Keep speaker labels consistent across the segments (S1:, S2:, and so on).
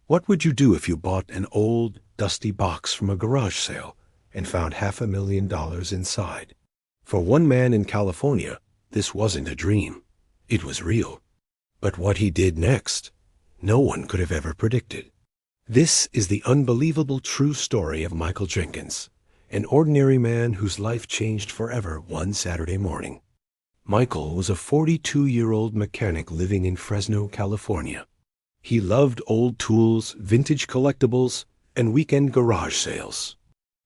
S1: What would you do if you bought an old, dusty box from a garage sale and found $500,000 inside? For one man in California, this wasn't a dream. It was real. But what he did next, no one could have ever predicted. This is the unbelievable true story of Michael Jenkins, an ordinary man whose life changed forever one Saturday morning. Michael was a 42-year-old mechanic living in Fresno, California. He loved old tools, vintage collectibles, and weekend garage sales.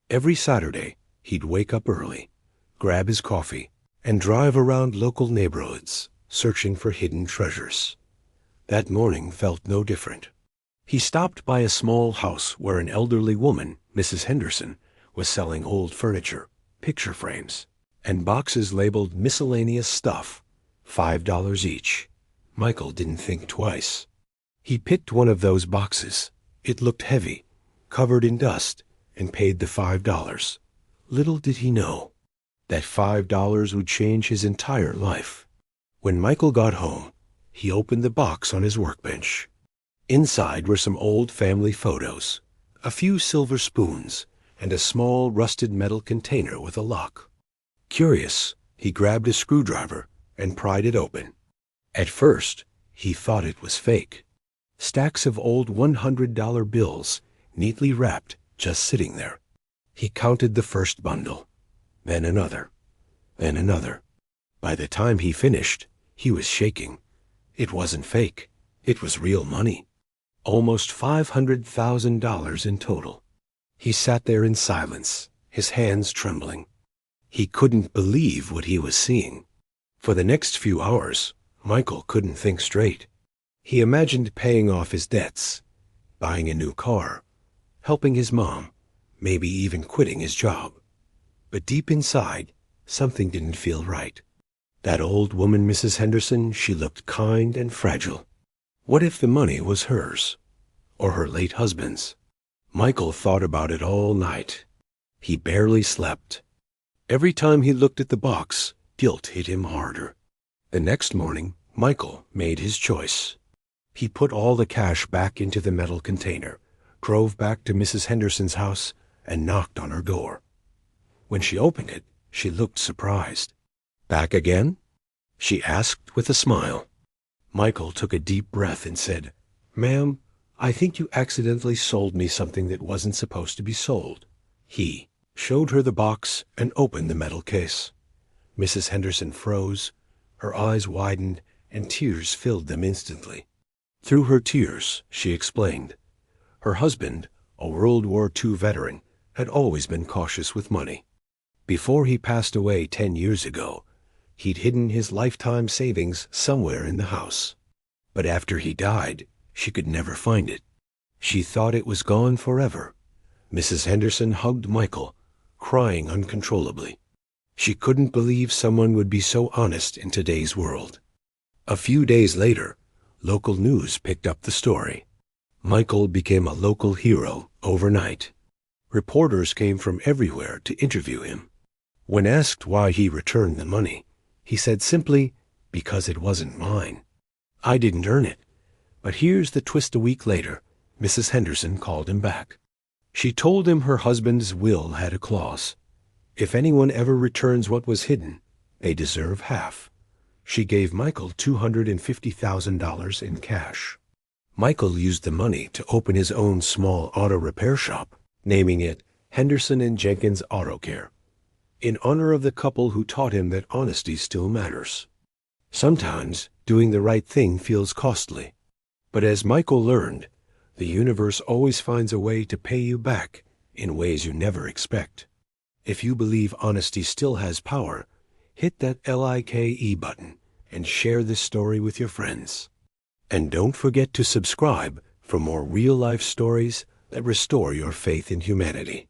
S1: Every Saturday, he'd wake up early, grab his coffee, and drive around local neighborhoods, searching for hidden treasures. That morning felt no different. He stopped by a small house where an elderly woman, Mrs. Henderson, was selling old furniture, picture frames, and boxes labeled miscellaneous stuff, $5 each. Michael didn't think twice. He picked one of those boxes. It looked heavy, covered in dust, and paid the $5. Little did he know that $5 would change his entire life. When Michael got home, he opened the box on his workbench. Inside were some old family photos, a few silver spoons, and a small rusted metal container with a lock. Curious, he grabbed a screwdriver and pried it open. At first, he thought it was fake. Stacks of old $100 bills, neatly wrapped, just sitting there. He counted the first bundle, then another, then another. By the time he finished, he was shaking. It wasn't fake. It was real money. Almost $500,000 in total. He sat there in silence, his hands trembling. He couldn't believe what he was seeing. For the next few hours, Michael couldn't think straight. He imagined paying off his debts, buying a new car, helping his mom, maybe even quitting his job. But deep inside, something didn't feel right. That old woman, Mrs. Henderson, she looked kind and fragile. What if the money was hers, or her late husband's? Michael thought about it all night. He barely slept. Every time he looked at the box, guilt hit him harder. The next morning, Michael made his choice. He put all the cash back into the metal container, drove back to Mrs. Henderson's house, and knocked on her door. When she opened it, she looked surprised. "Back again?" she asked with a smile. Michael took a deep breath and said, "Ma'am, I think you accidentally sold me something that wasn't supposed to be sold." He showed her the box and opened the metal case. Mrs. Henderson froze, her eyes widened, and tears filled them instantly. Through her tears, she explained. Her husband, a World War II veteran, had always been cautious with money. Before he passed away 10 years ago, he'd hidden his lifetime savings somewhere in the house. But after he died, she could never find it. She thought it was gone forever. Mrs. Henderson hugged Michael, crying uncontrollably. She couldn't believe someone would be so honest in today's world. A few days later, local news picked up the story. Michael became a local hero overnight. Reporters came from everywhere to interview him. When asked why he returned the money, he said simply, "Because it wasn't mine. I didn't earn it." But here's the twist. A week later, Mrs. Henderson called him back. She told him her husband's will had a clause. If anyone ever returns what was hidden, they deserve half. She gave Michael $250,000 in cash. Michael used the money to open his own small auto repair shop, naming it Henderson and Jenkins Auto Care, in honor of the couple who taught him that honesty still matters. Sometimes doing the right thing feels costly, but as Michael learned, the universe always finds a way to pay you back in ways you never expect. If you believe honesty still has power, hit that LIKE button and share this story with your friends. And don't forget to subscribe for more real-life stories that restore your faith in humanity.